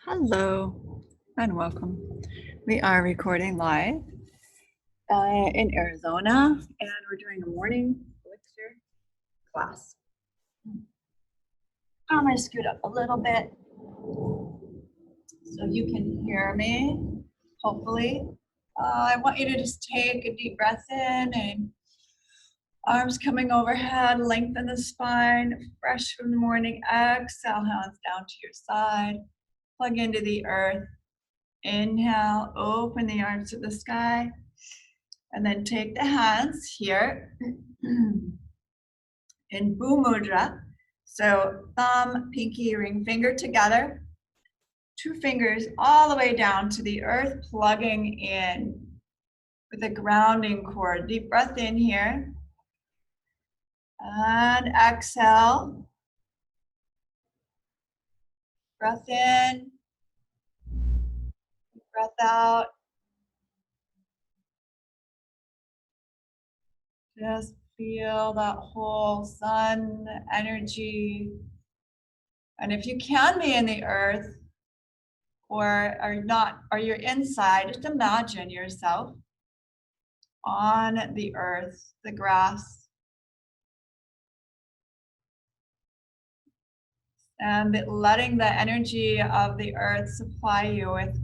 Hello and welcome. We are recording live in Arizona and we're doing a morning Elixir class. I'm going to scoot up a little bit so you can hear me, hopefully. I want you to just take a deep breath in and arms coming overhead, lengthen the spine, fresh from the morning. Exhale, hands down to your side, plug into the earth. Inhale, open the arms to the sky, and then take the hands here in Bhu Mudra. So thumb, pinky, ring finger together, 2 fingers all the way down to the earth, plugging in with a grounding cord. Deep breath in here, and exhale. Breath in, breath out. Just feel that whole sun energy. And if you can be in the earth or are not, or you're inside, just imagine yourself on the earth, the grass. And letting the energy of the earth supply you with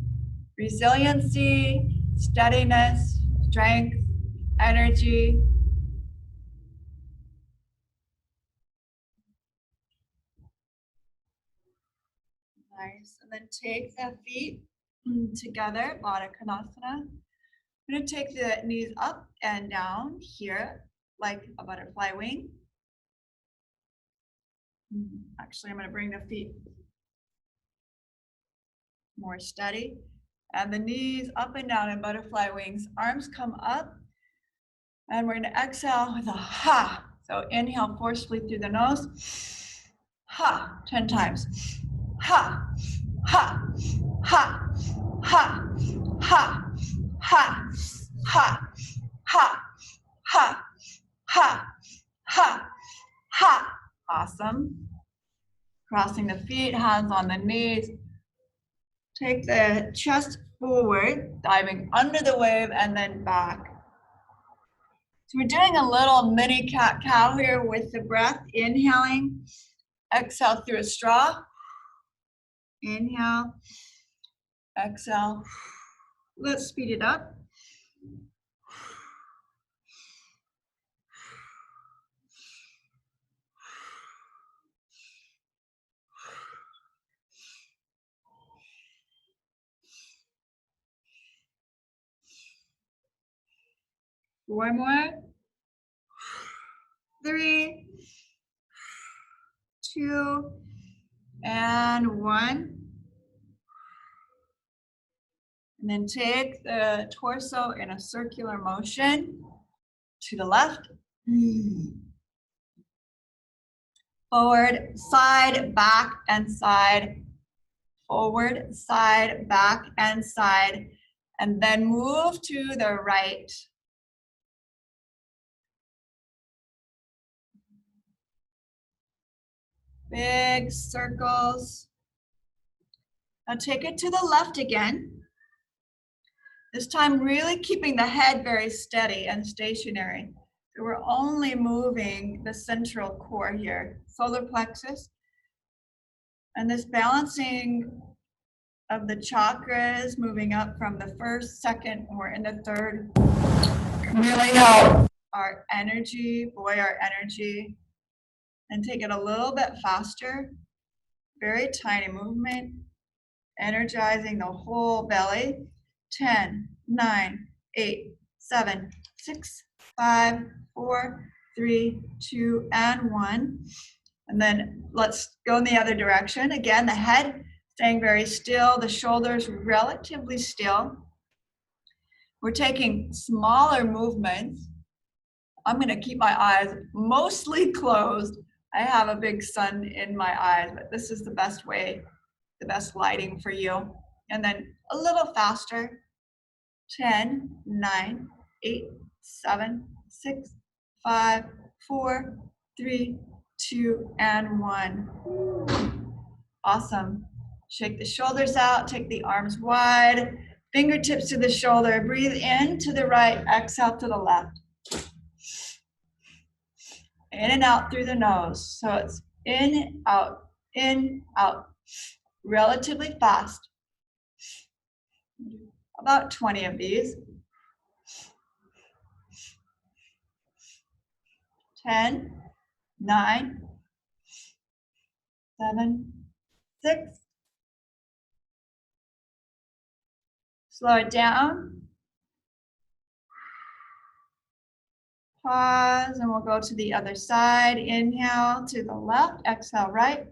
resiliency, steadiness, strength, energy. Nice. And then take the feet together, Baddha Konasana. I'm going to take the knees up and down here like a butterfly wing. Actually, I'm going to bring the feet more steady. And the knees up and down in butterfly wings. Arms come up. And we're going to exhale with a ha. So inhale forcefully through the nose. Ha. 10 times. Ha. Ha. Ha. Ha. Ha. Ha. Ha. Ha. Ha. Ha. Ha. Ha. Awesome. Crossing the feet, hands on the knees. Take the chest forward, diving under the wave and then back. So we're doing a little mini cat-cow here with the breath. Inhaling, exhale through a straw. Inhale, exhale. Let's speed it up. One more. 3, 2, and 1. And then take the torso in a circular motion to the left. Forward, side, back, and side. Forward, side, back, and side. And then move to the right. Big circles. Now take it to the left again. This time really keeping the head very steady and stationary. So we're only moving the central core here, solar plexus. And this balancing of the chakras, moving up from the first, second, or in the third, really help our energy, buoy our energy. And take it a little bit faster, very tiny movement, energizing the whole belly. 10, 9, 8, 7, 6, 5, 4, 3, 2, and 1. And then let's go in the other direction. Again, the head staying very still, the shoulders relatively still. We're taking smaller movements. I'm going to keep my eyes mostly closed. I have a big sun in my eyes, but this is the best way, the best lighting for you. And then a little faster. 10, 9, 8, 7, 6, 5, 4, 3, 2, and 1. Awesome. Shake the shoulders out, take the arms wide, fingertips to the shoulder. Breathe in to the right, exhale to the left. In and out through the nose. So it's in, out, relatively fast. About 20 of these. 10, 9, 7, 6. Slow it down. Pause, and we'll go to the other side. Inhale to the left, exhale right.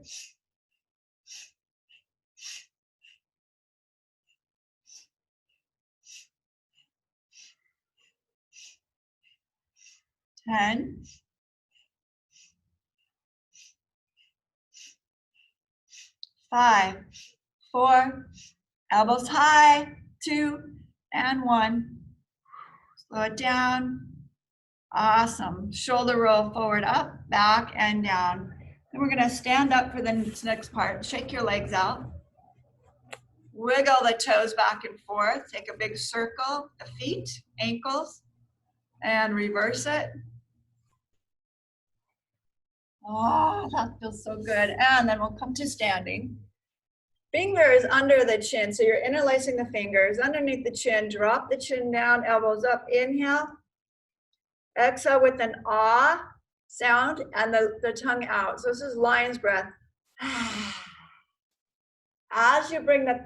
Ten. 5, 4, elbows high, 2, and 1. Slow it down. Awesome. Shoulder roll forward, up, back, and down. Then we're going to stand up for the next part. Shake your legs out. Wiggle the toes back and forth. Take a big circle, the feet, ankles, and reverse it. Oh, that feels so good. And then we'll come to standing. Fingers under the chin. So you're interlacing the fingers underneath the chin. Drop the chin down, elbows up. Inhale. Exhale with an ah sound and the tongue out. So this is lion's breath. As you bring the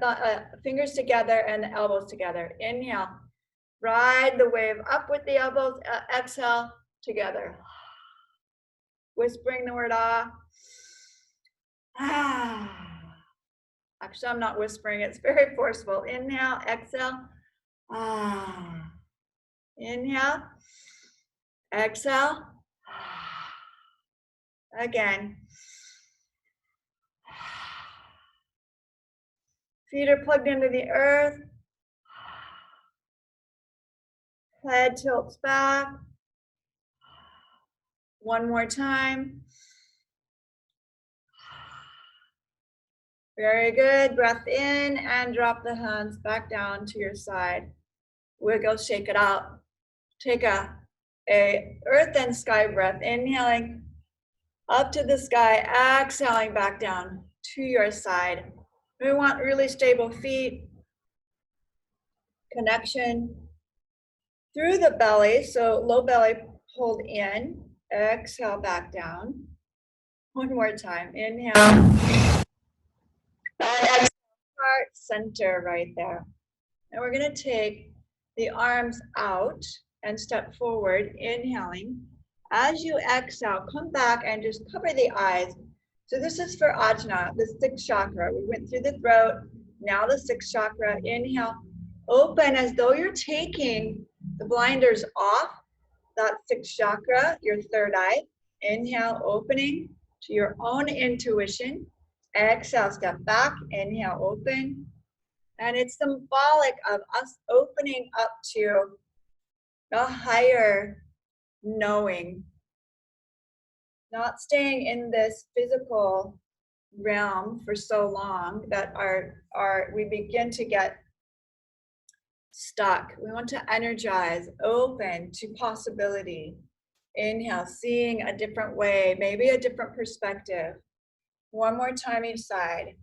fingers together and the elbows together. Inhale. Ride the wave up with the elbows. Exhale together. Whispering the word ah. Actually, I'm not whispering. It's very forceful. Inhale, exhale. Ah. Inhale. Exhale. Again. Feet are plugged into the earth. Head tilts back. One more time. Very good. Breath in and drop the hands back down to your side. Wiggle, shake it out. Take a earth and sky breath. Inhaling up to the sky, exhaling back down to your side. We want really stable feet. Connection through the belly. So low belly pulled in. Exhale back down. One more time. Inhale. Exhale, heart center right there. And we're going to take the arms out and step forward, inhaling. As you exhale, come back and just cover the eyes. So this is for Ajna, the sixth chakra. We went through the throat, now the sixth chakra. Inhale, open as though you're taking the blinders off that sixth chakra, your third eye. Inhale, opening to your own intuition. Exhale, step back. Inhale, open. And it's symbolic of us opening up to a higher knowing, not staying in this physical realm for so long that we begin to get stuck. We want to energize, open to possibility. Inhale, seeing a different way, maybe a different perspective. One more time each side.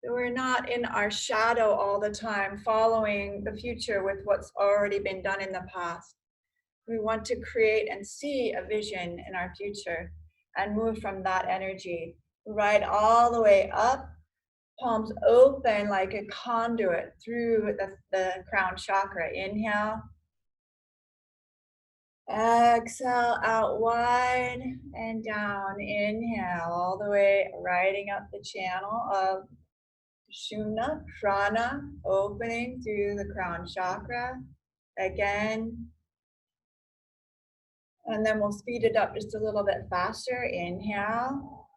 So we're not in our shadow all the time, following the future with what's already been done in the past. We want to create and see a vision in our future and move from that energy. Right all the way up, palms open like a conduit through the crown chakra. Inhale. Exhale out wide and down. Inhale all the way, riding up the channel of Shumna, Prana, opening through the crown chakra. Again. And then we'll speed it up just a little bit faster. Inhale.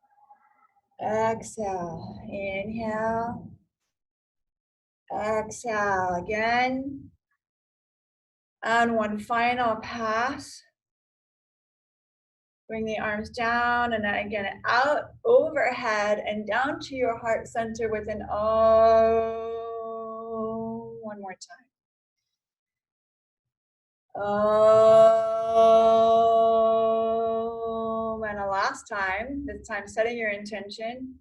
Exhale. Inhale. Exhale again. And one final pass. Bring the arms down and then again out overhead and down to your heart center with an oh. One more time. Oh. And a last time, this time setting your intention.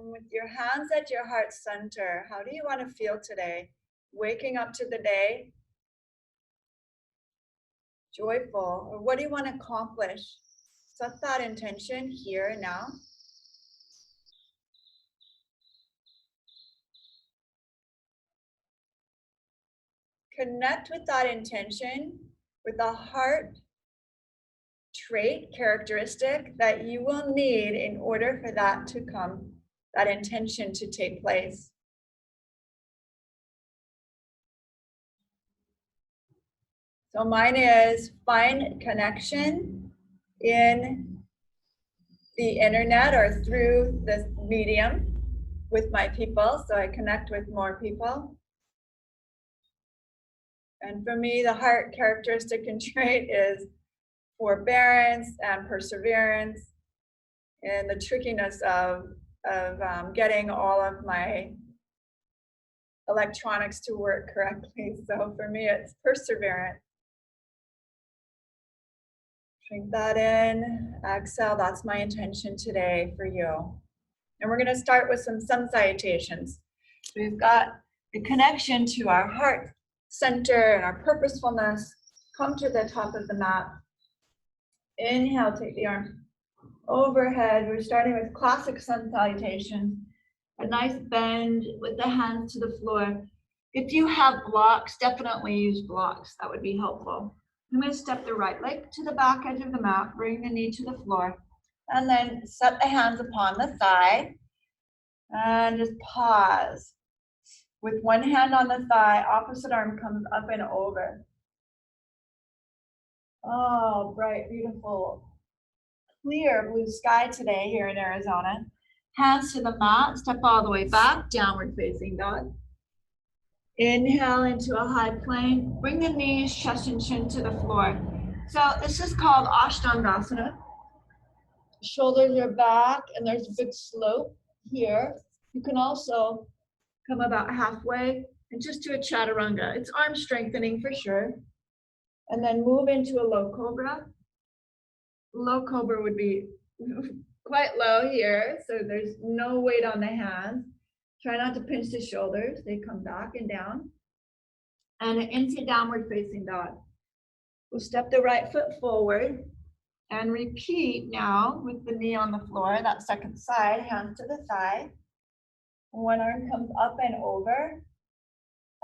With your hands at your heart center, how do you want to feel today? Waking up to the day, joyful, or what do you want to accomplish? Set that intention here and now. Connect with that intention with a heart trait, characteristic that you will need in order for that to come, that intention to take place. So mine is find connection in the internet or through this medium with my people, so I connect with more people. And for me, the heart characteristic and trait is forbearance and perseverance and the trickiness of getting all of my electronics to work correctly. So for me, it's perseverance. Drink that in, exhale, that's my intention today for you. And we're gonna start with some Sun Salutations. So we've got the connection to our heart center and our purposefulness. Come to the top of the mat. Inhale, take the arms overhead. We're starting with classic Sun Salutation. A nice bend with the hands to the floor. If you have blocks, definitely use blocks. That would be helpful. I'm going to step the right leg to the back edge of the mat, bring the knee to the floor, and then set the hands upon the thigh, and just pause. With one hand on the thigh, opposite arm comes up and over. Oh, bright, beautiful, clear blue sky today here in Arizona. Hands to the mat, step all the way back, downward facing dog. Inhale into a high plank, bring the knees, chest and chin to the floor. So this is called Ashtanga. Shoulders are back and there's a big slope here. You can also come about halfway and just do a chaturanga. It's arm strengthening for sure. And then move into a low cobra. Low cobra would be quite low here, so there's no weight on the hands. Try not to pinch the shoulders, they come back and down. And into downward facing dog. We'll step the right foot forward and repeat now with the knee on the floor, that second side, hands to the thigh. One arm comes up and over.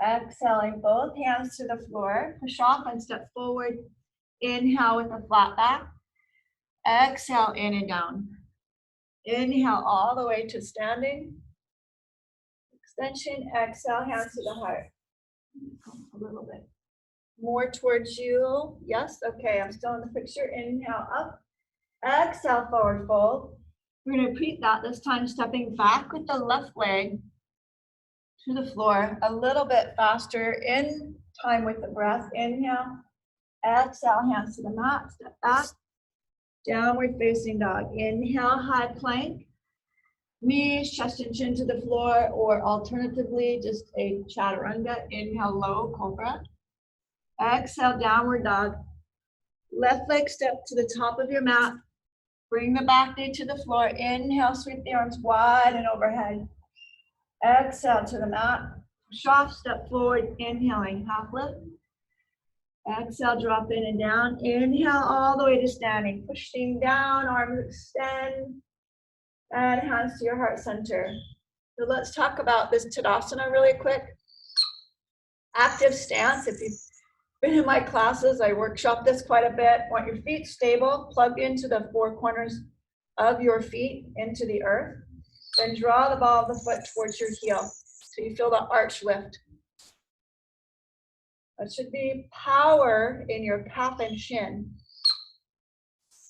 Exhaling, both hands to the floor. Push off and step forward. Inhale with a flat back. Exhale, in and down. Inhale all the way to standing. Extension, exhale, hands to the heart. A little bit more towards you. Yes, okay, I'm still in the picture. Inhale up. Exhale, forward fold. We're going to repeat that, this time stepping back with the left leg to the floor a little bit faster in time with the breath. Inhale, exhale, hands to the mat, step back, downward facing dog. Inhale, high plank, knees, chest and chin to the floor, or alternatively, just a chaturanga. Inhale, low cobra. Exhale, downward dog. Left leg step to the top of your mat. Bring the back knee to the floor. Inhale, sweep the arms wide and overhead. Exhale to the mat. Push off, step forward, inhaling, half lift. Exhale, drop in and down. Inhale all the way to standing. Pushing down, arms extend. And hands to your heart center. So let's talk about this Tadasana really quick. Active stance. If you've been in my classes, I workshop this quite a bit. Want your feet stable, plugged into the four corners of your feet into the earth. Then draw the ball of the foot towards your heel so you feel the arch lift. That should be power in your calf and shin.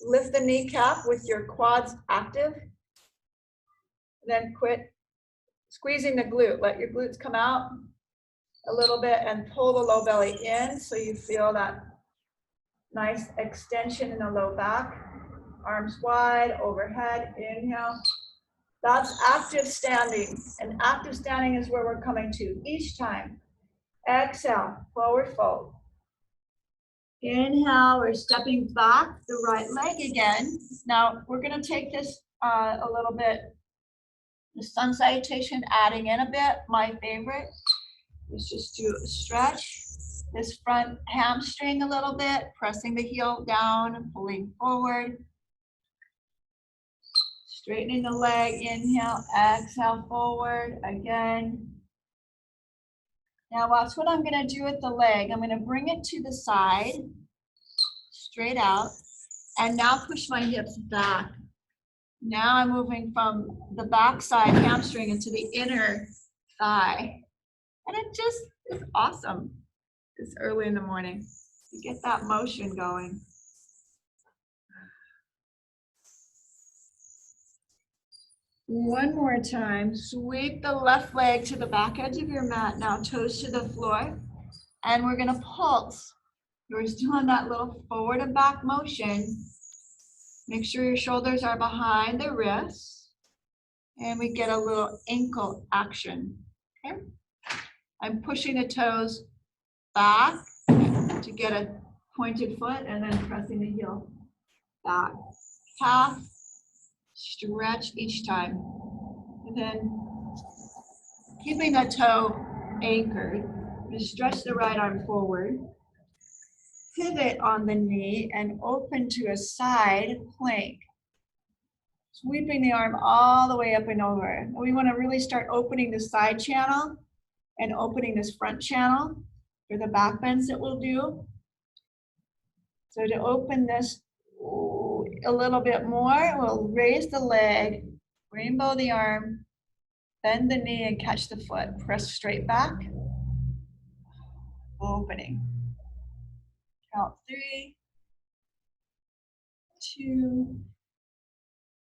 Lift the kneecap with your quads active. Then quit squeezing the glute. Let your glutes come out. a little bit and pull the low belly in so you feel that nice extension in the low back. Arms wide, overhead, inhale. That's active standing. And active standing is where we're coming to each time. Exhale, forward fold. Inhale, we're stepping back the right leg again. Now we're gonna take this a little bit, the Sun Salutation, adding in a bit. My favorite is just to stretch this front hamstring a little bit, pressing the heel down and pulling forward. Straightening the leg, inhale, exhale, forward again. Now watch what I'm gonna do with the leg. I'm gonna bring it to the side, straight out, and now push my hips back. Now I'm moving from the back side hamstring into the inner thigh. And it just is awesome. It's early in the morning to get that motion going. One more time, sweep the left leg to the back edge of your mat, now toes to the floor, and we're gonna pulse. We're still in that little forward and back motion. Make sure your shoulders are behind the wrists, and we get a little ankle action, okay? I'm pushing the toes back to get a pointed foot, and then pressing the heel back. Calf, stretch each time. And then keeping the toe anchored, you stretch the right arm forward, pivot on the knee, and open to a side plank. Sweeping the arm all the way up and over. We want to really start opening the side channel and opening this front channel for the back bends that we'll do. So to open this a little bit more, we'll raise the leg, rainbow the arm, bend the knee and catch the foot. Press straight back, opening. Count 3, 2,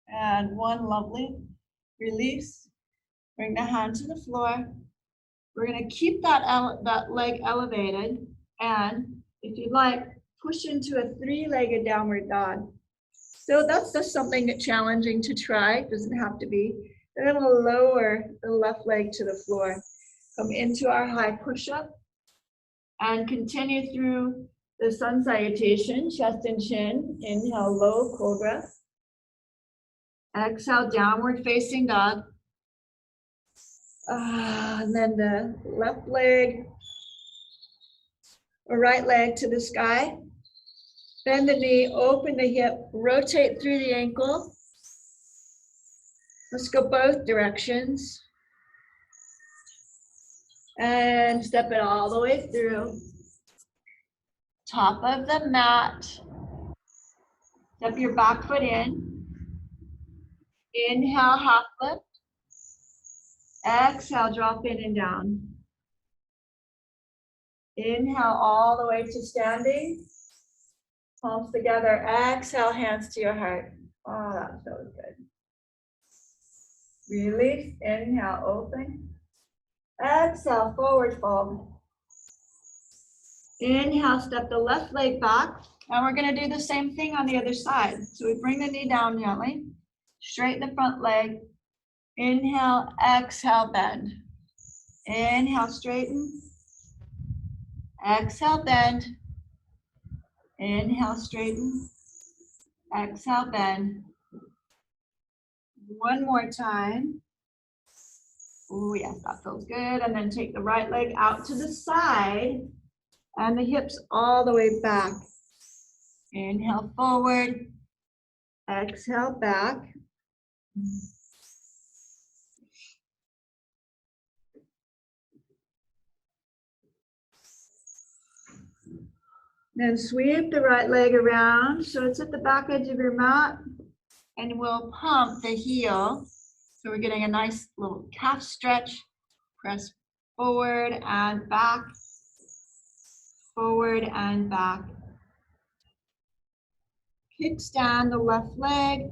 and 1, lovely. Release, bring the hand to the floor. We're gonna keep that leg elevated, and if you'd like, push into a 3-legged downward dog. So that's just something challenging to try, doesn't have to be. Then we'll lower the left leg to the floor. Come into our high push-up and continue through the Sun Salutation, chest and chin. Inhale, low cobra. Exhale, downward facing dog. And then the left leg or right leg to the sky. Bend the knee, open the hip, rotate through the ankle. Let's go both directions. And step it all the way through. Top of the mat. Step your back foot in. Inhale, half lift. Exhale, drop in and down. Inhale all the way to standing. Palms together. Exhale, hands to your heart. Oh, that feels good. Release. Inhale, open. Exhale, forward fold. Inhale, step the left leg back. And we're going to do the same thing on the other side. So we bring the knee down gently. Straighten the front leg. Inhale, exhale, bend. Inhale, straighten. Exhale, bend. Inhale, straighten. Exhale, bend. One more time. Oh, yes, that feels good. And then take the right leg out to the side and the hips all the way back. Inhale, forward. Exhale, back. Then sweep the right leg around so it's at the back edge of your mat, and we'll pump the heel. So we're getting a nice little calf stretch. Press forward and back, forward and back. Kickstand the left leg.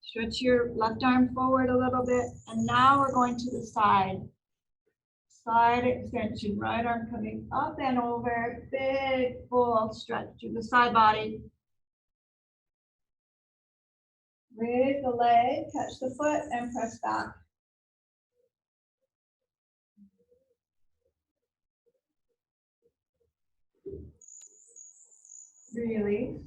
Stretch your left arm forward a little bit, and now we're going to the side. Side extension, right arm coming up and over, big full stretch through the side body. Raise the leg, catch the foot, and press back. Release.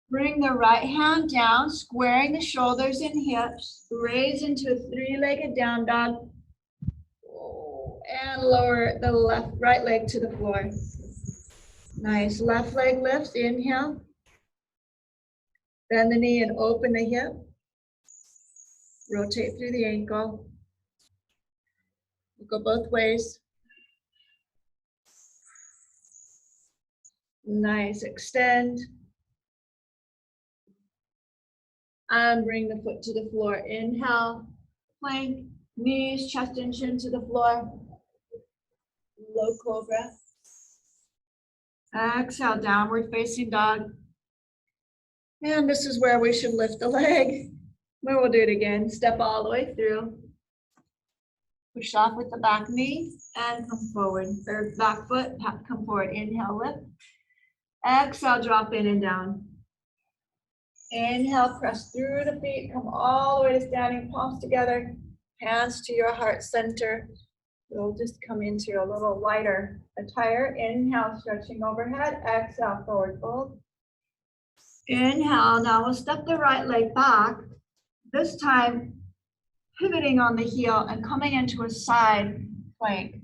Bring the right hand down, squaring the shoulders and hips. Raise into a three-legged down dog. And lower the right leg to the floor. Nice. Left leg lifts. Inhale. Bend the knee and open the hip. Rotate through the ankle. We'll go both ways. Nice. Extend. And bring the foot to the floor. Inhale. Plank. Knees, chest and chin to the floor. Low cobra. Exhale, downward facing dog. And this is where we should lift the leg. We'll do it again. Step all the way through. Push off with the back knee and come forward. Or back foot, come forward. Inhale, lift. Exhale, drop in and down. Inhale, press through the feet. Come all the way to standing, palms together. Hands to your heart center. You'll just come into a little lighter attire. Inhale, stretching overhead. Exhale, forward fold. Inhale, now we'll step the right leg back. This time, pivoting on the heel and coming into a side plank.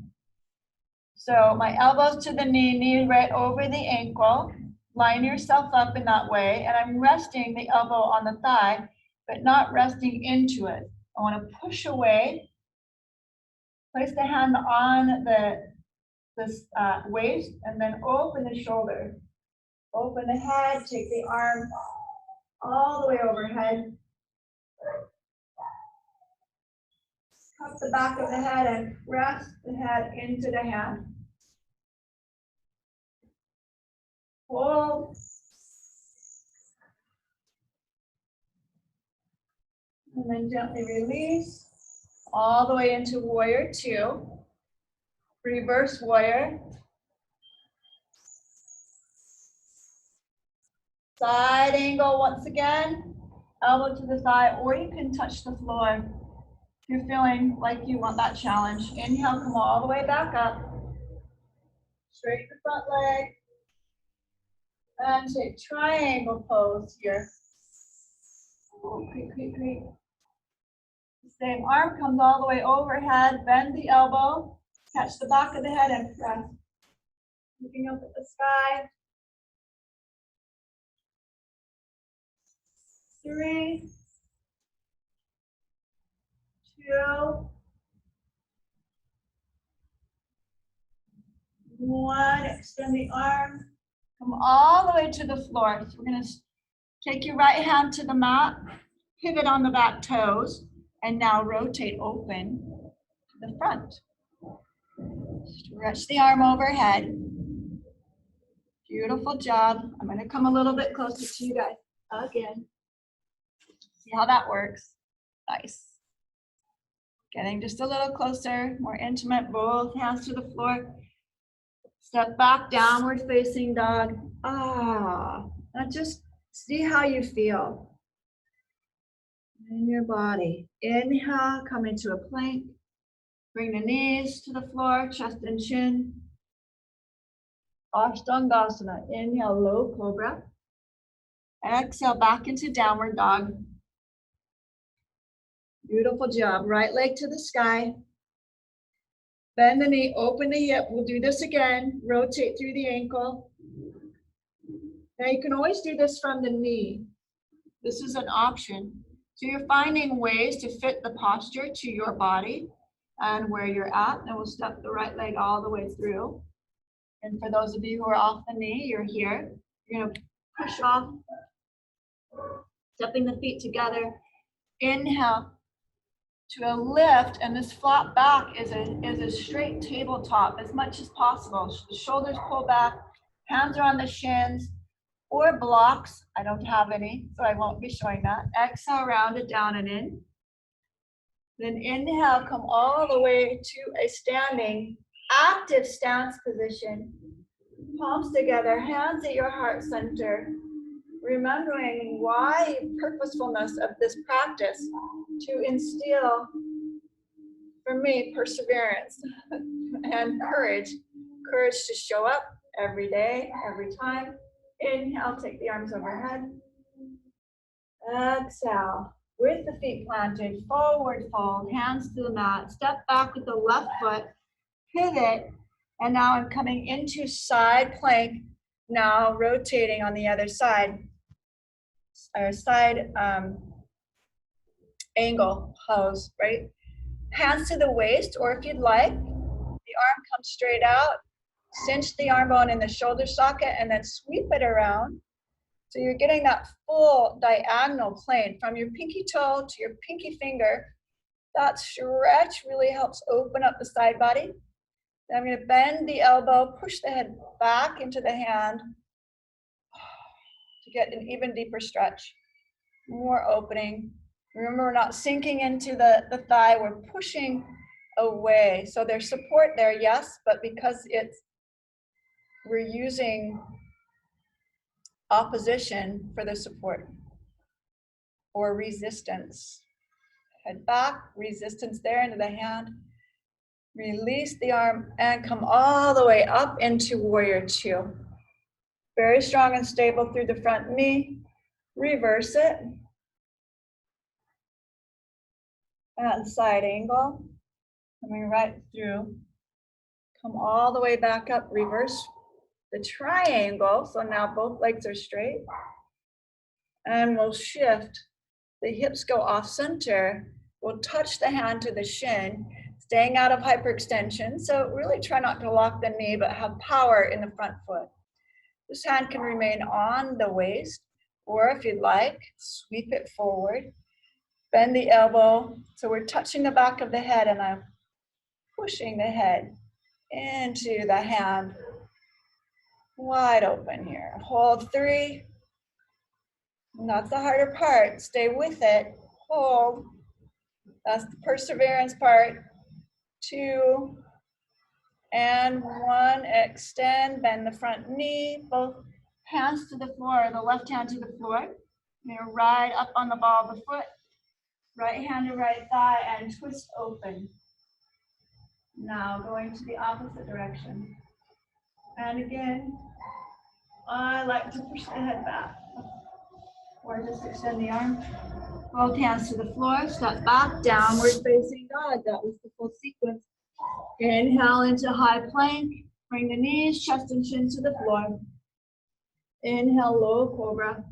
So my elbows to the knee right over the ankle. Line yourself up in that way. And I'm resting the elbow on the thigh, but not resting into it. I want to push away. Place the hand on the waist and then open the shoulder. Open the head, take the arm all the way overhead. Cup the back of the head and press the head into the hand. Hold. And then gently release all the way into warrior two. Reverse warrior. Side angle once again. Elbow to the thigh, or you can touch the floor. If you're feeling like you want that challenge. Inhale, come all the way back up. Straighten the front leg. And take triangle pose here. Oh, creep, creep, creep. Same arm comes all the way overhead. Bend the elbow. Catch the back of the head and press. Looking up at the sky. 3, 2, 1. Extend the arm. Come all the way to the floor. So we're going to take your right hand to the mat, pivot on the back toes, and now rotate open to the front. Stretch the arm overhead. Beautiful job. I'm going to come a little bit closer to you guys again. See how that works. Nice. Getting just a little closer, more intimate, both hands to the floor. Step back, downward facing dog. Now just see how you feel in your body. Inhale, come into a plank. Bring the knees to the floor, chest and chin. Ashtangasana. Inhale, low cobra. Exhale, back into downward dog. Beautiful job. Right leg to the sky. Bend the knee, open the hip. We'll do this again. Rotate through the ankle. Now you can always do this from the knee. This is an option. So you're finding ways to fit the posture to your body and where you're at. And we'll step the right leg all the way through. And for those of you who are off the knee, you're here. You're going to push off, stepping the feet together. Inhale to a lift, and this flat back is a straight tabletop as much as possible. The shoulders pull back, hands are on the shins, or blocks. I don't have any, so I won't be showing that. Exhale, round it down and in. Then inhale, come all the way to a standing, active stance position. Palms together, hands at your heart center. Remembering why purposefulness of this practice to instill, for me, perseverance and courage. Courage to show up every day, every time. Inhale, take the arms overhead. Exhale, with the feet planted, forward fold, hands to the mat. Step back with the left foot, pivot, and now I'm coming into side plank, now rotating on the other side, or side angle pose, right? Hands to the waist, or if you'd like, the arm comes straight out, cinch the arm bone in the shoulder socket, and then sweep it around. So you're getting that full diagonal plane from your pinky toe to your pinky finger. That stretch really helps open up the side body. Then I'm going to bend the elbow, push the head back into the hand to get an even deeper stretch. More opening. Remember, we're not sinking into the thigh, we're pushing away. So there's support there, yes, but because we're using opposition for the support or resistance. Head back, resistance there into the hand. Release the arm and come all the way up into warrior two. Very strong and stable through the front knee. Reverse it. And side angle. Coming right through. Come all the way back up, reverse the triangle. So now both legs are straight. And we'll shift. The hips go off center. We'll touch the hand to the shin, staying out of hyperextension. So really try not to lock the knee, but have power in the front foot. This hand can remain on the waist, or if you'd like, sweep it forward. Bend the elbow. So we're touching the back of the head, and I'm pushing the head into the hand. Wide open here. Hold 3. And that's the harder part. Stay with it. Hold. That's the perseverance part. 2 and 1. Extend. Bend the front knee. Both hands to the floor. The left hand to the floor. You're right up on the ball of the foot. Right hand to right thigh and twist open. Now going to the opposite direction. And again, I like to push the head back. Or just extend the arm. Both hands to the floor, step back, downward facing dog. That was the full sequence. Inhale into high plank. Bring the knees, chest and chin to the floor. Inhale, low cobra.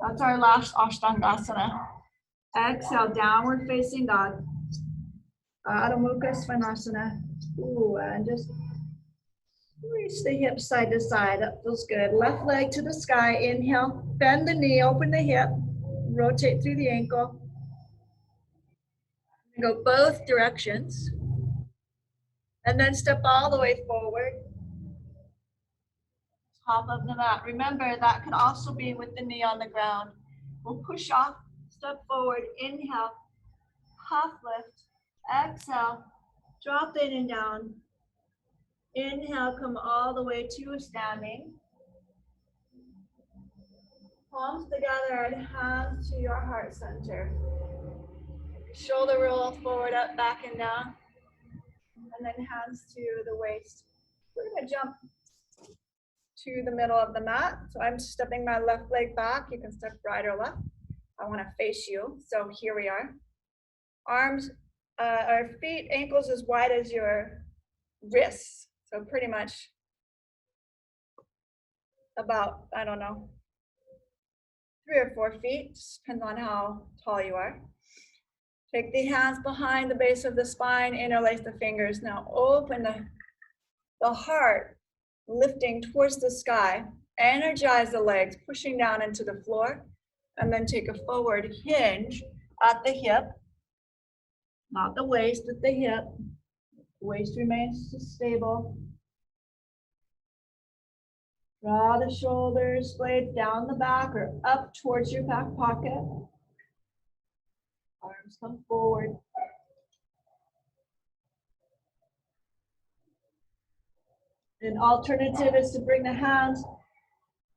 That's our last Ashtangasana. Exhale, downward facing dog. Adho Mukha Svanasana. Ooh, and just reach the hips side to side. That feels good. Left leg to the sky. Inhale, bend the knee, open the hip, rotate through the ankle. Go both directions. And then step all the way forward. Top of the mat. Remember, that could also be with the knee on the ground. We'll push off, step forward, inhale, half lift, exhale, drop in and down. Inhale, come all the way to a standing. Palms together and hands to your heart center. Shoulder roll forward, up, back and down. And then hands to the waist. We're gonna jump to the middle of the mat. So I'm stepping my left leg back. You can step right or left. I wanna face you. So here we are. Arms, our feet, ankles as wide as your wrists. So pretty much about, I don't know, 3 or 4 feet, depends on how tall you are. Take the hands behind the base of the spine, interlace the fingers. Now open the heart, lifting towards the sky. Energize the legs, pushing down into the floor. And then take a forward hinge at the hip. Not the waist, but the hip. Waist remains stable. Draw the shoulders, blades down the back or up towards your back pocket. Arms come forward. An alternative is to bring the hands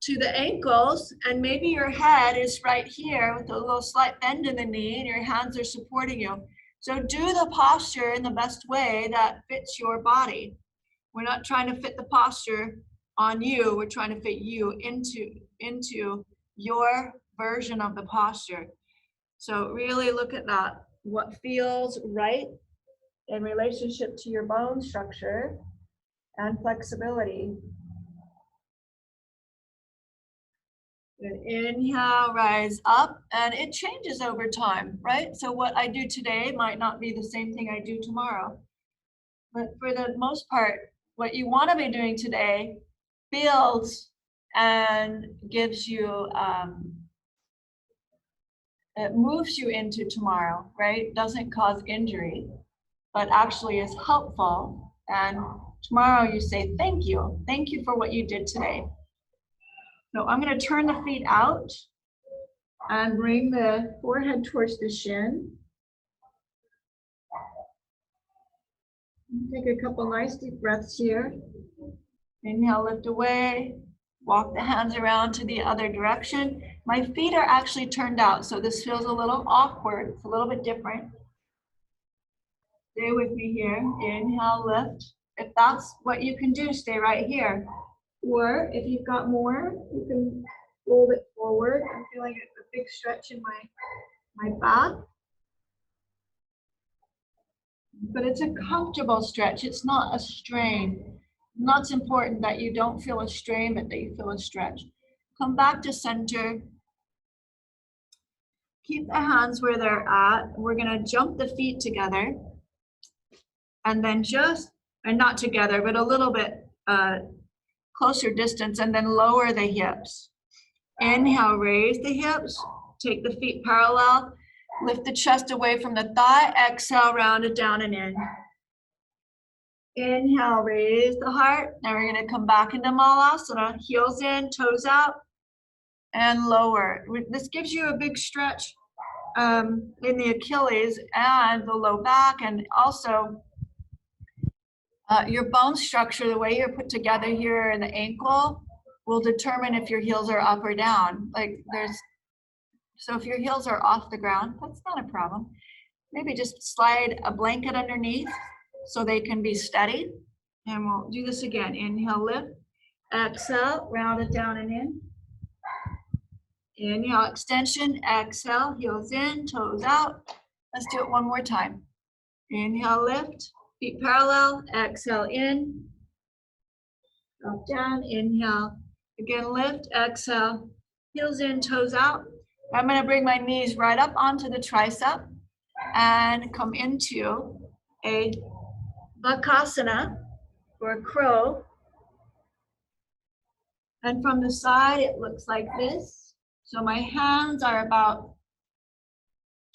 to the ankles, and maybe your head is right here with a little slight bend in the knee and your hands are supporting you. So do the posture in the best way that fits your body. We're not trying to fit the posture on you, we're trying to fit you into your version of the posture. So really look at that. What feels right in relationship to your bone structure and flexibility. And inhale, rise up, and it changes over time, right? So what I do today might not be the same thing I do tomorrow. But for the most part, what you want to be doing today feels and gives you, it moves you into tomorrow, right? Doesn't cause injury, but actually is helpful. And tomorrow you say, thank you for what you did today. So I'm going to turn the feet out and bring the forehead towards the shin. Take a couple nice deep breaths here. Inhale, lift away. Walk the hands around to the other direction. My feet are actually turned out, so this feels a little awkward. It's a little bit different. Stay with me here. Inhale, lift. If that's what you can do, stay right here. Or if you've got more, you can fold it forward. I'm feeling a big stretch in my back. But it's a comfortable stretch. It's not a strain. And that's important, that you don't feel a strain, but that you feel a stretch. Come back to center. Keep the hands where they're at. We're going to jump the feet together. And then and not together, but a little bit closer distance, and then lower the hips. Inhale, raise the hips. Take the feet parallel. Lift the chest away from the thigh. Exhale, round it down and in. Inhale, raise the heart. Now we're going to come back into Malasana. Heels in, toes out, and lower. This gives you a big stretch in the Achilles and the low back, and also your bone structure, the way you're put together here in the ankle, will determine if your heels are up or down. So if your heels are off the ground, that's not a problem. Maybe just slide a blanket underneath so they can be steady. And we'll do this again. Inhale, lift. Exhale, round it down and in. Inhale, extension. Exhale, heels in, toes out. Let's do it one more time. Inhale, lift. Feet parallel. Exhale, in. Up, down. Inhale. Again, lift. Exhale. Heels in, toes out. I'm going to bring my knees right up onto the tricep and come into a Bakasana, or a crow. And from the side, it looks like this. So my hands are about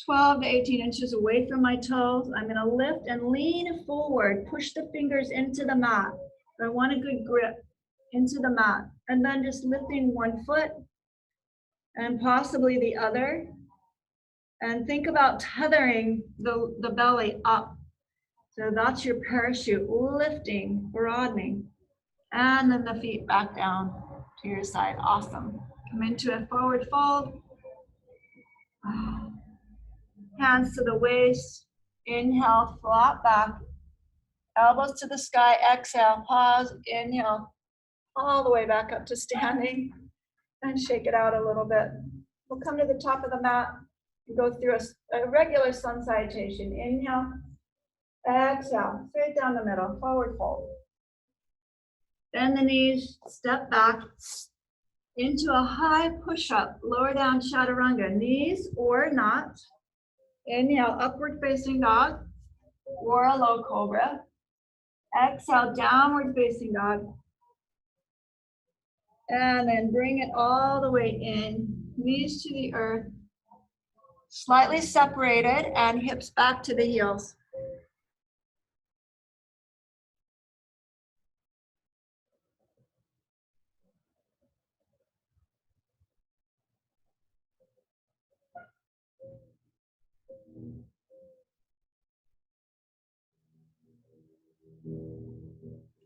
12 to 18 inches away from my toes. I'm going to lift and lean forward, push the fingers into the mat. I want a good grip into the mat. And then just lifting one foot and possibly the other. And think about tethering the belly up. So that's your parachute, lifting, broadening. And then the feet back down to your side. Awesome. Come into a forward fold. Hands to the waist. Inhale, flat back. Elbows to the sky. Exhale, pause. Inhale, all the way back up to standing. And shake it out a little bit. We'll come to the top of the mat and go through a regular sun salutation. Inhale. Exhale, straight down the middle, forward fold. Bend the knees, step back into a high push-up, lower down chaturanga, knees or not. Inhale, upward facing dog or a low cobra. Exhale, downward facing dog. And then bring it all the way in, knees to the earth, slightly separated, and hips back to the heels.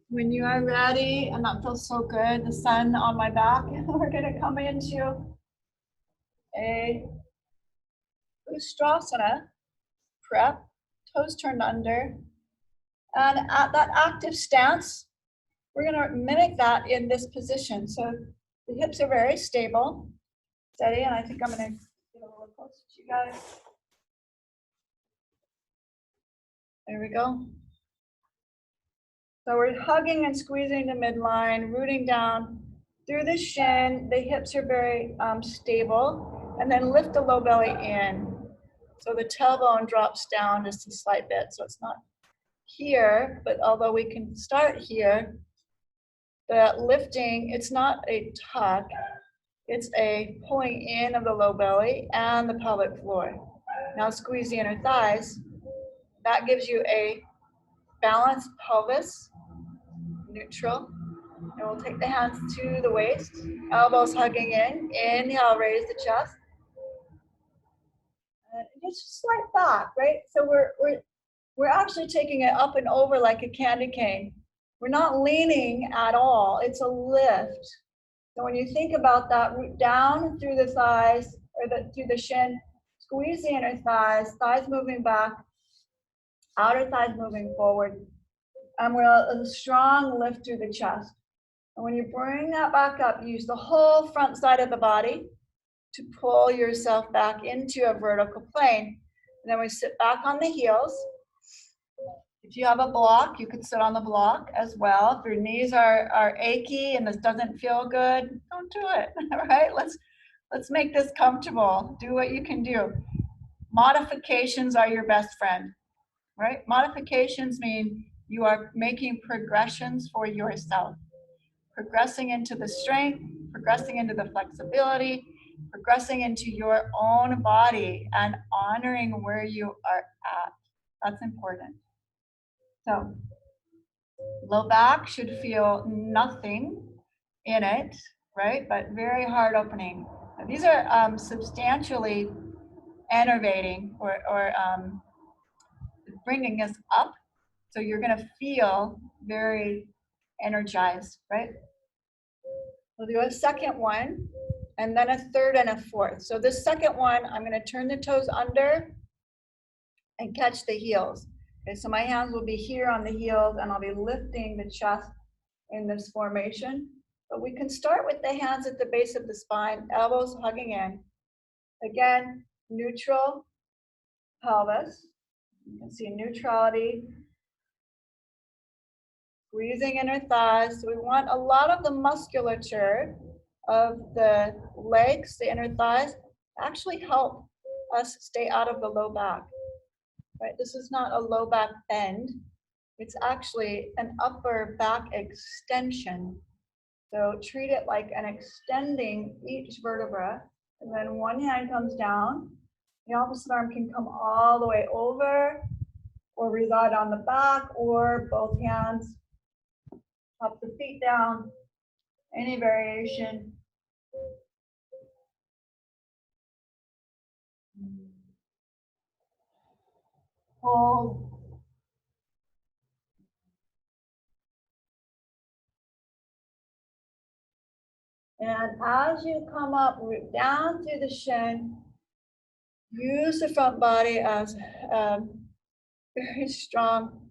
When you are ready, and that feels so good, the sun on my back, we're gonna come into a Utrasana prep, toes turned under. And at that active stance, we're gonna mimic that in this position. So the hips are very stable, steady, and I think I'm gonna get a little closer to you guys. There we go. So we're hugging and squeezing the midline, rooting down through the shin. The hips are very stable. And then lift the low belly in. So the tailbone drops down just a slight bit. So it's not here, but although we can start here, the lifting, it's not a tuck. It's a pulling in of the low belly and the pelvic floor. Now squeeze the inner thighs. That gives you a balanced pelvis, neutral. And we'll take the hands to the waist, elbows hugging in. Inhale, raise the chest. And just slight back, right? So we're actually taking it up and over like a candy cane. We're not leaning at all. It's a lift. So when you think about that, root down through the thighs or through the shin, squeeze the inner thighs, thighs moving back, outer thighs moving forward. And we're a strong lift through the chest. And when you bring that back up, use the whole front side of the body to pull yourself back into a vertical plane. And then we sit back on the heels. If you have a block, you could sit on the block as well. If your knees are achy and this doesn't feel good, don't do it, all right? Let's make this comfortable. Do what you can do. Modifications are your best friend, right? Modifications mean you are making progressions for yourself. Progressing into the strength, progressing into the flexibility, progressing into your own body and honoring where you are at. That's important. So low back should feel nothing in it, right? But very hard opening. Now, these are substantially enervating or bringing us up. So you're gonna feel very energized, right? We'll do a second one, and then a third and a fourth. So this second one, I'm gonna turn the toes under and catch the heels. Okay, so my hands will be here on the heels, and I'll be lifting the chest in this formation. But we can start with the hands at the base of the spine, elbows hugging in. Again, neutral pelvis. You can see neutrality. Squeezing inner thighs. So we want a lot of the musculature of the legs, the inner thighs, actually help us stay out of the low back. Right? This is not a low back bend. It's actually an upper back extension. So treat it like an extending each vertebra. And then one hand comes down. The opposite arm can come all the way over or reside on the back, or both hands up the feet down. Any variation. Hold. And as you come up, root down through the shin, use the front body as a very strong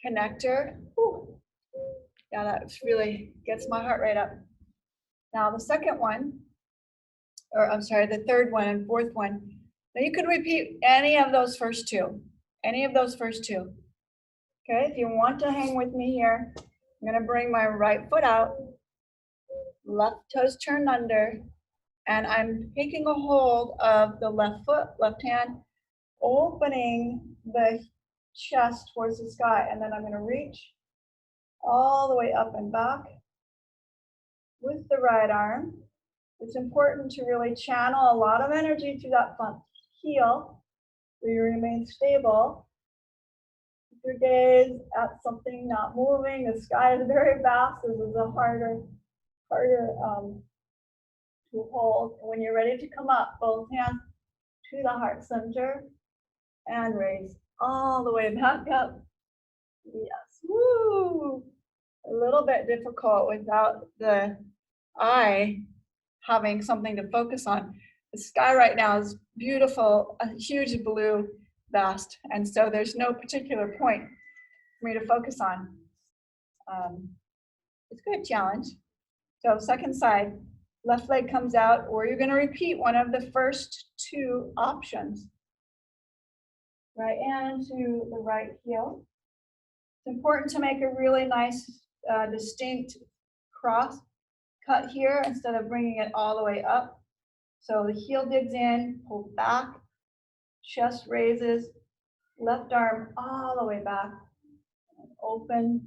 connector. Whew. Yeah, that really gets my heart rate up. Now the second one, or I'm sorry, the third one and fourth one. Now you could repeat any of those first two. Any of those first two. Okay, if you want to hang with me here, I'm gonna bring my right foot out, left toes turned under, and I'm taking a hold of the left foot, left hand, opening the chest towards the sky, and then I'm gonna reach all the way up and back with the right arm. It's important to really channel a lot of energy through that front heel so you remain stable. Keep your gaze at something not moving. The sky is very vast. This is a harder to hold. And when you're ready to come up, both hands to the heart center and raise all the way back up. Yes. Woo! a little bit difficult without the eye having something to focus on. The sky right now is beautiful, a huge blue vast, and so there's no particular point for me to focus on. It's a good challenge. So second side, left leg comes out, or you're going to repeat one of the first two options. Right hand to the right heel. It's important to make a really nice, distinct cross cut here instead of bringing it all the way up. So the heel digs in, pull back, chest raises, left arm all the way back, open.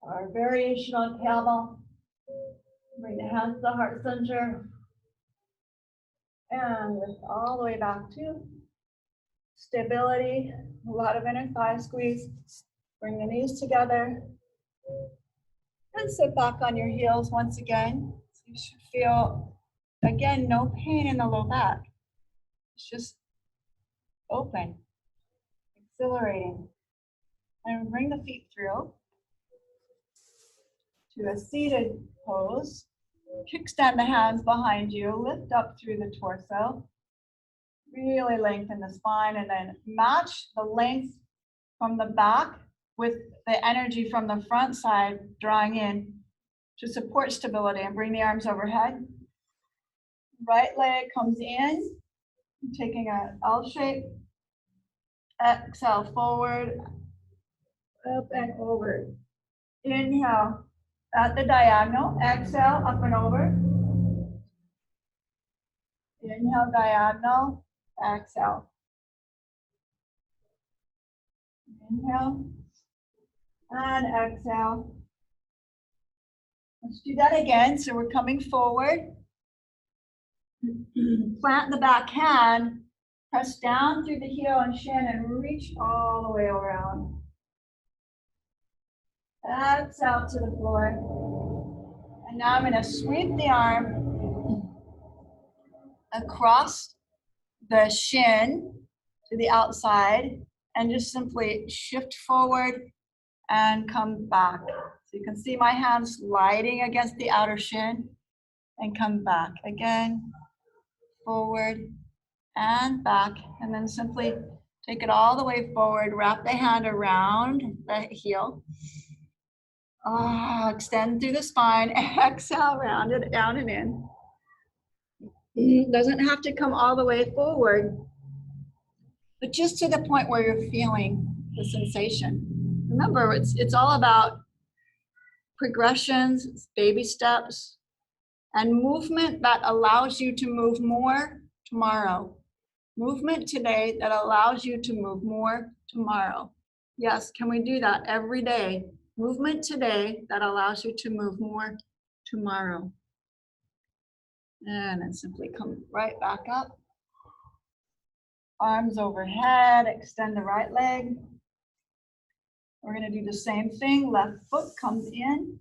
Our variation on camel. Bring the hands to the heart center. And lift all the way back to stability. A lot of inner thigh squeeze. Bring the knees together. And sit back on your heels once again. So you should feel, again, no pain in the low back. It's just open, exhilarating. And bring the feet through to a seated pose. Kickstand the hands behind you, lift up through the torso. Really lengthen the spine and then match the length from the back with the energy from the front side drawing in to support stability, and bring the arms overhead. Right leg comes in, taking an L shape. Exhale, forward, up and over. Inhale at the diagonal, exhale, up and over. Inhale, diagonal, exhale. Inhale and exhale. Let's do that again. So we're coming forward. Plant the back hand, press down through the heel and shin and reach all the way around. Exhale to the floor. And now I'm going to sweep the arm across the shin to the outside and just simply shift forward and come back. So you can see my hand sliding against the outer shin and come back. Again, forward and back, and then simply take it all the way forward, wrap the hand around the heel. Extend through the spine, exhale, round it down and in. Doesn't have to come all the way forward, but just to the point where you're feeling the sensation. Remember, it's all about progressions, baby steps, and movement that allows you to move more tomorrow. Movement today that allows you to move more tomorrow. Yes, can we do that every day? Movement today that allows you to move more tomorrow. And then simply come right back up. Arms overhead, extend the right leg. We're going to do the same thing. Left foot comes in,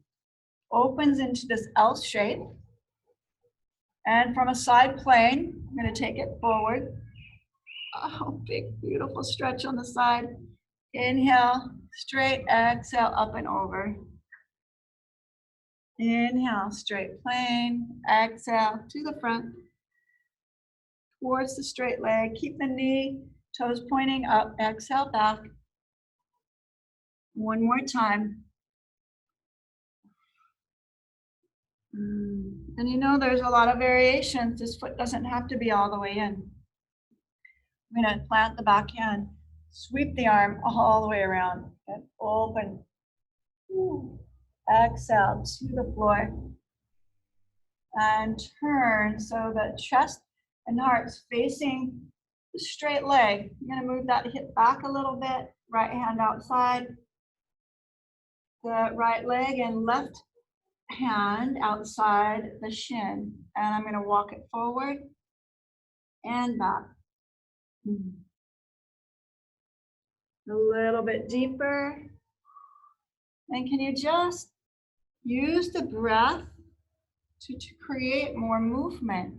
opens into this L shape. And from a side plane, I'm going to take it forward. Oh, big, beautiful stretch on the side. Inhale, straight, exhale, up and over. Inhale, straight plane, exhale to the front, towards the straight leg. Keep the knee, toes pointing up, exhale back. One more time. And you know, there's a lot of variations. This foot doesn't have to be all the way in. I'm going to plant the back hand, sweep the arm all the way around, and open. Exhale to the floor. And turn so that chest and heart's facing the straight leg. I'm going to move that hip back a little bit, right hand outside. The right leg and left hand outside the shin. And I'm going to walk it forward and back. A little bit deeper. And can you just use the breath to create more movement?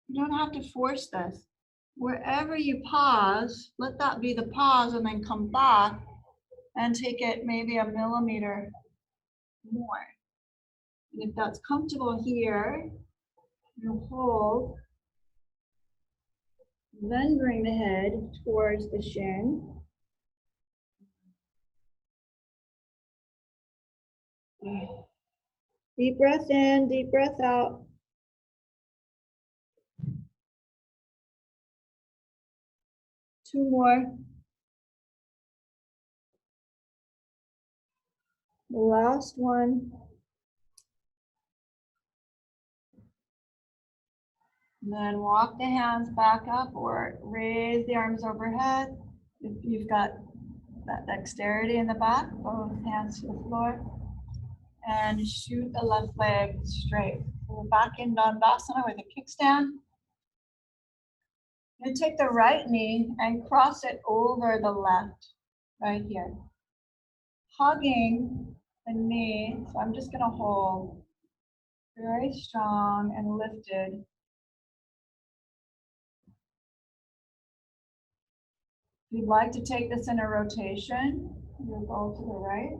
You don't have to force this. Wherever you pause, let that be the pause and then come back. and take it maybe a millimeter more. And if that's comfortable here, you hold, then bring the head towards the shin. Deep breath in, deep breath out. Two more. The last one. And then walk the hands back up or raise the arms overhead. If you've got that dexterity in the back, both hands to the floor. And shoot the left leg straight. We're back in Dandasana with a kickstand. You take the right knee and cross it over the left, right here. Hugging the knee, so I'm just gonna hold very strong and lifted. If you'd like to take this in a rotation, you'll go to the right.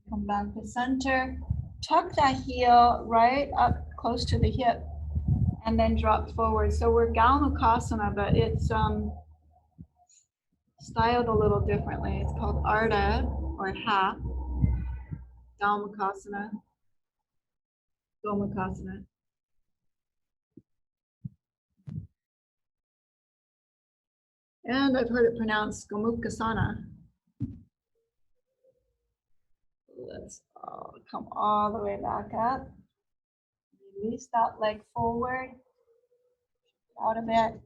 Come back to center. Tuck that heel right up close to the hip and then drop forward. So we're Galmakasana, but it's styled a little differently. It's called Ardha or half. Galmakasana. Gomakasana. And I've heard it pronounced Gomukhasana. Let's come all the way back up. Release that leg forward, out a bit.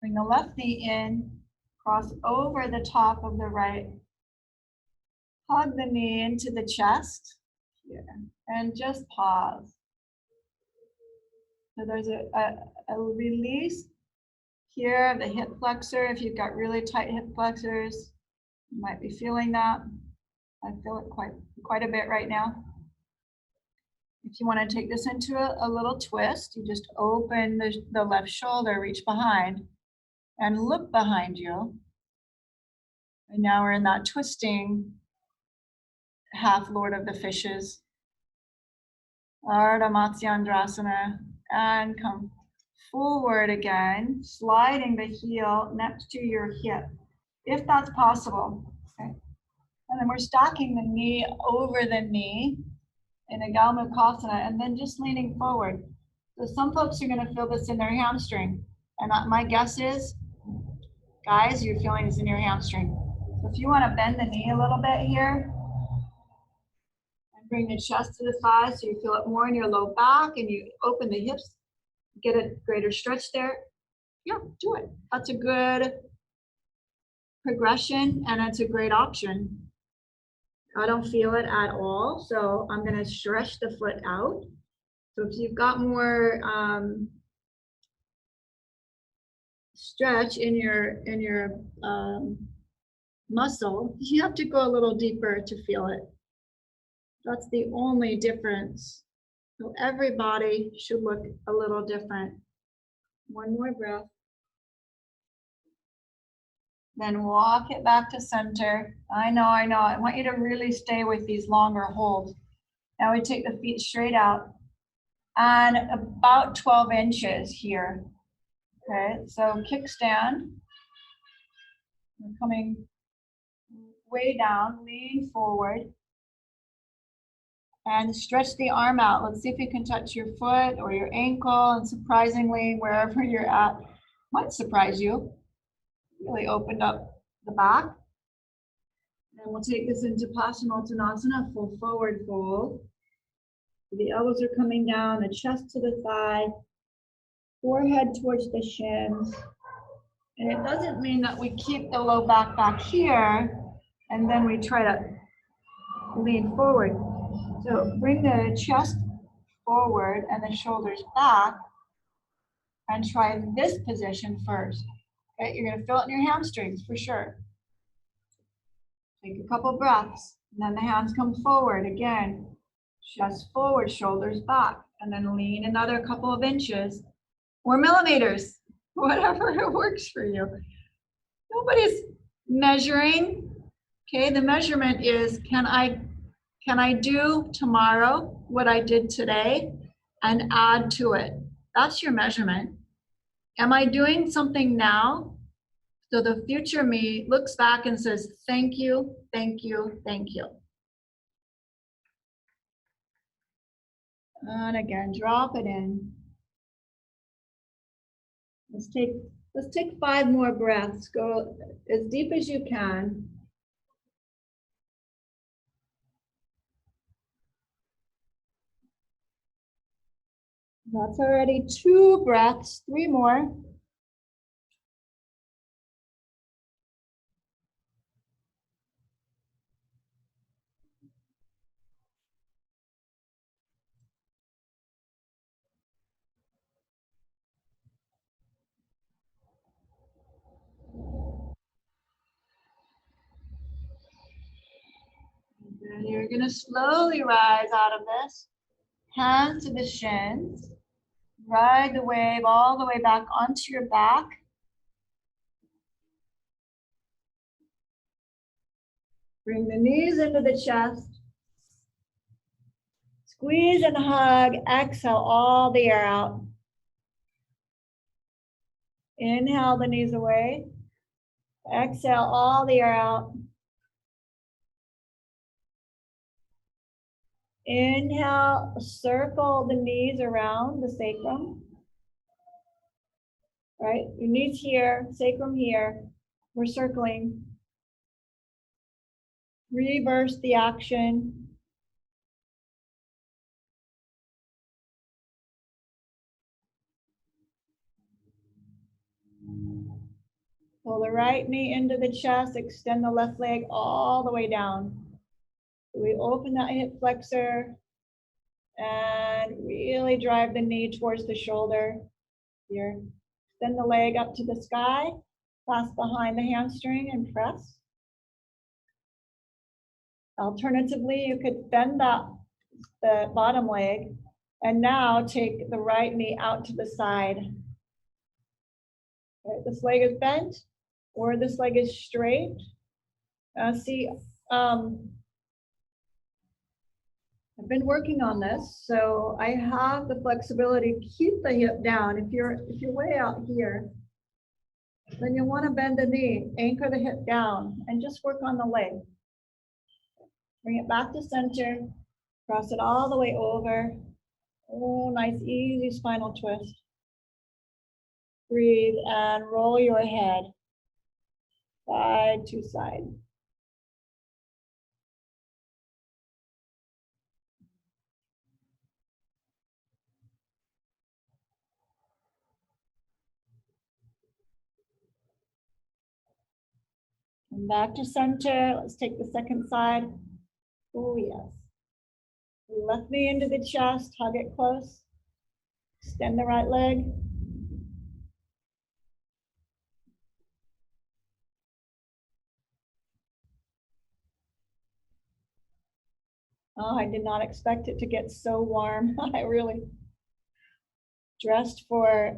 Bring the left knee in, cross over the top of the right. Hug the knee into the chest here, and just pause. So there's a release here of the hip flexor. If you've got really tight hip flexors, you might be feeling that. I feel it quite a bit right now. If you want to take this into a little twist, you just open the left shoulder, reach behind, and look behind you. And now we're in that twisting half Lord of the Fishes. Ardha Matsyendrasana. And come forward again, sliding the heel next to your hip, if that's possible. Okay. And then we're stacking the knee over the knee in a Galmakasana, and then just leaning forward. So some folks are going to feel this in their hamstring. And my guess is, guys, you're feeling this in your hamstring. So if you want to bend the knee a little bit here, and bring the chest to the side so you feel it more in your low back, and you open the hips, get a greater stretch there. Yeah, do it. That's a good progression, and it's a great option. I don't feel it at all, so I'm going to stretch the foot out. So if you've got more stretch in your muscle, you have to go a little deeper to feel it. That's the only difference. So everybody should look a little different. One more breath. Then walk it back to center. I know. I want you to really stay with these longer holds. Now we take the feet straight out and about 12 inches here. Okay, so kickstand. We're coming way down, lean forward. And stretch the arm out. Let's see if you can touch your foot or your ankle, and surprisingly, wherever you're at, might surprise you. Really opened up the back. And we'll take this into Paschimottanasana, full forward fold. The elbows are coming down, the chest to the thigh, forehead towards the shins. And it doesn't mean that we keep the low back here, and then we try to lean forward. So bring the chest forward and the shoulders back, and try this position first. Okay, you're gonna feel it in your hamstrings for sure. Take a couple breaths, and then the hands come forward again. Chest forward, shoulders back, and then lean another couple of inches or millimeters, whatever works for you. Nobody's measuring. Okay, the measurement is, can I do tomorrow what I did today and add to it? That's your measurement. Am I doing something now so the future me looks back and says, thank you, thank you, thank you. And again, drop it in. Let's take 5 more breaths. Go as deep as you can. That's already 2 breaths, 3 more. And you're going to slowly rise out of this. Hands to the shins. Ride the wave all the way back onto your back. Bring the knees into the chest. Squeeze and hug. Exhale all the air out. Inhale the knees away. Exhale all the air out. Inhale, circle the knees around the sacrum. Right? Your knees here, sacrum here. We're circling. Reverse the action. Pull the right knee into the chest, extend the left leg all the way down. We open that hip flexor and really drive the knee towards the shoulder here. Extend the leg up to the sky, clasp behind the hamstring and press. Alternatively, you could bend the bottom leg and now take the right knee out to the side. Right, this leg is bent or this leg is straight. I've been working on this, so I have the flexibility to keep the hip down. If you're way out here, then you want to bend the knee, anchor the hip down, and just work on the leg. Bring it back to center, cross it all the way over. Oh, nice, easy spinal twist. Breathe and roll your head side to side. And back to center. Let's take the second side. Oh, yes. Left knee into the chest, hug it close. Extend the right leg. Oh, I did not expect it to get so warm. I really dressed for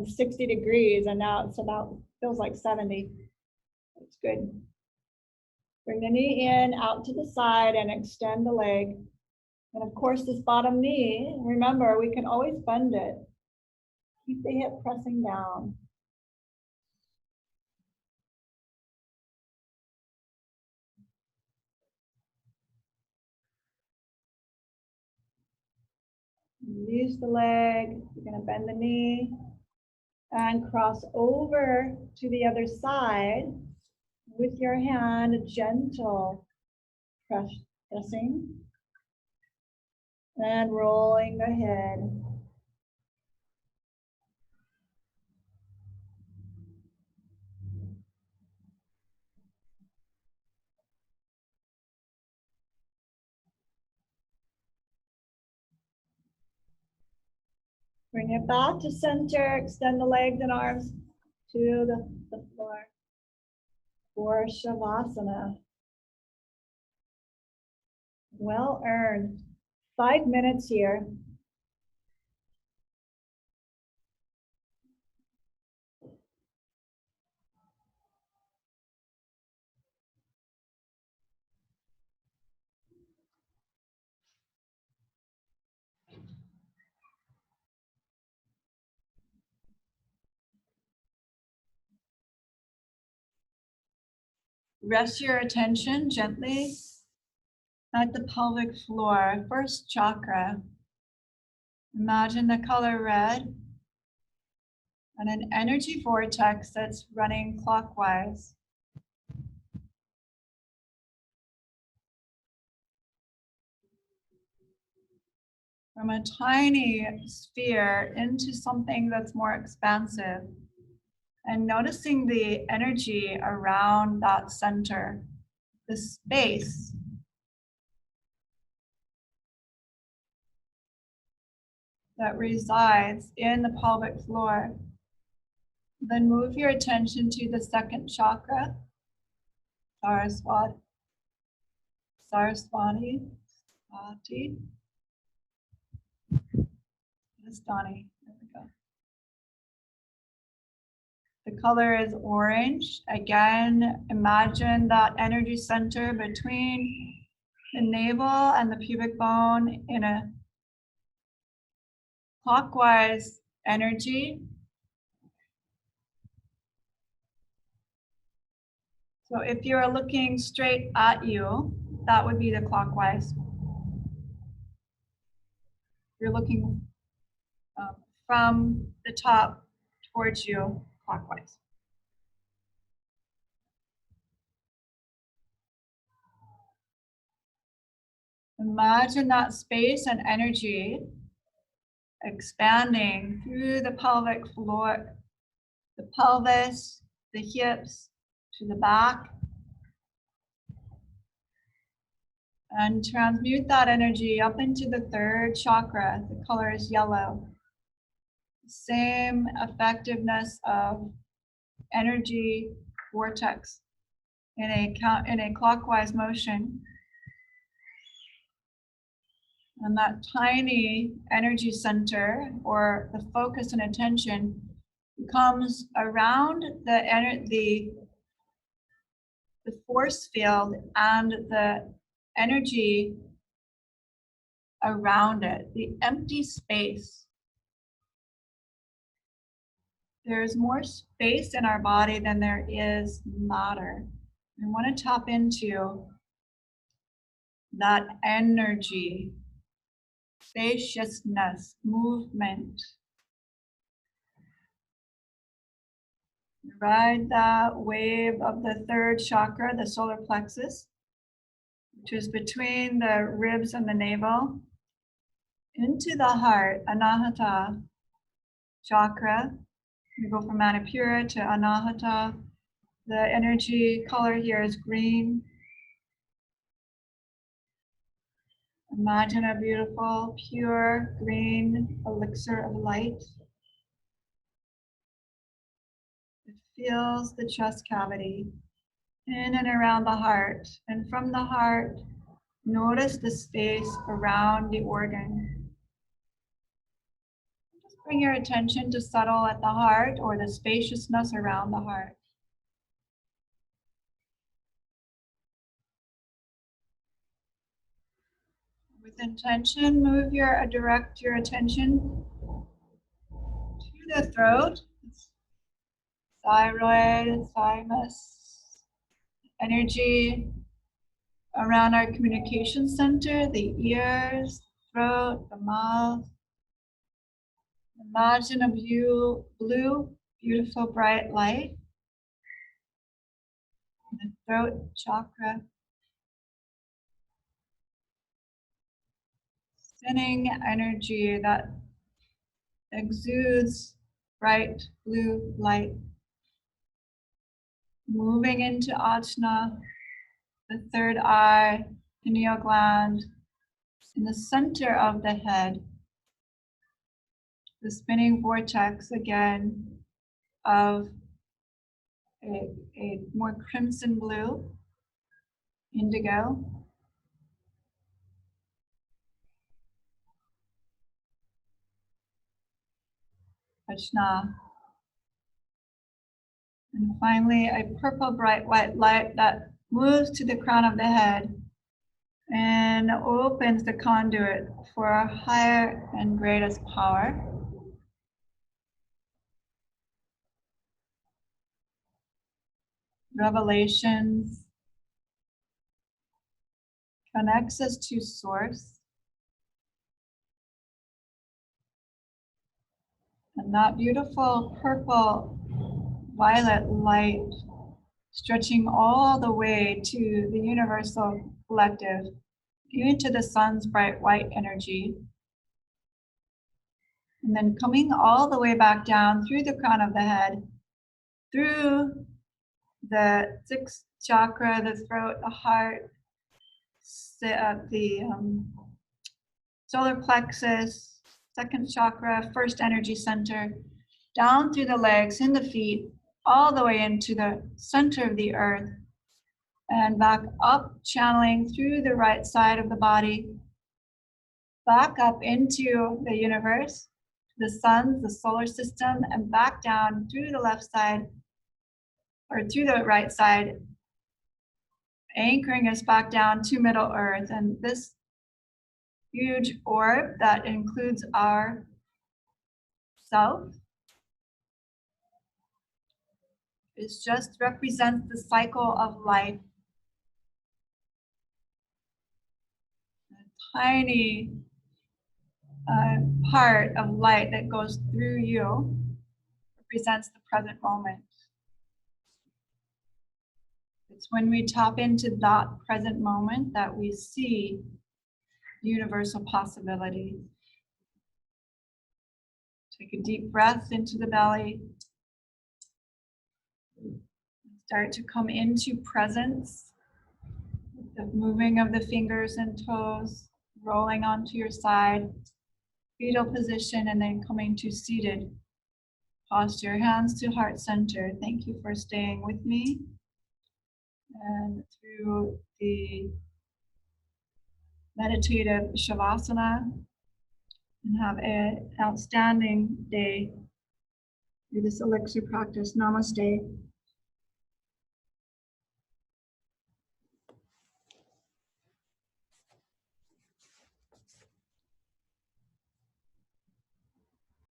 60 degrees and now it's feels like 70. It's good. Bring the knee in, out to the side and extend the leg. And of course, this bottom knee, remember, we can always bend it. Keep the hip pressing down. Release the leg. You're going to bend the knee and cross over to the other side with your hand, a gentle pressing and rolling the head. Bring it back to center, extend the legs and arms to the floor for Savasana. Well earned. 5 minutes here. Rest your attention gently at the pelvic floor, first chakra. Imagine the color red and an energy vortex that's running clockwise. From a tiny sphere into something that's more expansive. And noticing the energy around that center, the space. That resides in the pelvic floor. Then move your attention to the second chakra, Saraswati, Saraswati, Dani. There we go. The color is orange. Again, imagine that energy center between the navel and the pubic bone in a clockwise energy. So if you're looking straight at you, that would be the clockwise. You're looking from the top towards you, clockwise. Imagine that space and energy expanding through the pelvic floor, the pelvis, the hips, to the back. And transmute that energy up into the third chakra. The color is yellow. Same effectiveness of energy vortex in a clockwise motion. And that tiny energy center, or the focus and attention, comes around the force field and the energy around it, the empty space. There's more space in our body than there is matter. We want to tap into that energy, spaciousness, movement. Ride that wave of the third chakra, the solar plexus, which is between the ribs and the navel, into the heart, Anahata chakra. We go from Manipura to Anahata. The energy color here is green. Imagine a beautiful, pure green elixir of light. It fills the chest cavity, in and around the heart. And from the heart, notice the space around the organ. Just bring your attention to settle at the heart, or the spaciousness around the heart. With intention, direct your attention to the throat, thyroid, thymus, energy around our communication center, the ears, throat, the mouth. Imagine a blue, beautiful, bright light in the throat chakra. Spinning energy that exudes bright blue light. Moving into Ajna, the third eye, pineal gland, in the center of the head. The spinning vortex again of a more crimson blue, indigo. Krishna. And finally, a purple bright white light that moves to the crown of the head and opens the conduit for our higher and greatest power. Revelations connects us to Source. And that beautiful purple violet light stretching all the way to the universal collective, even to the sun's bright white energy. And then coming all the way back down through the crown of the head, through the sixth chakra, the throat, the heart, the solar plexus, second chakra, first energy center, down through the legs and the feet, all the way into the center of the earth, and back up, channeling through the right side of the body, back up into the universe, the sun, the solar system, and back down through the left side, or through the right side, anchoring us back down to Middle Earth. And this huge orb that includes our self is just represents the cycle of life. A tiny part of light that goes through you represents the present moment. It's when we tap into that present moment that we see universal possibility. Take a deep breath into the belly. Start to come into presence. The moving of the fingers and toes, rolling onto your side, fetal position, and then coming to seated posture, hands to heart center. Thank you for staying with me. And through the meditative Savasana, and have an outstanding day through this Elixir practice. Namaste.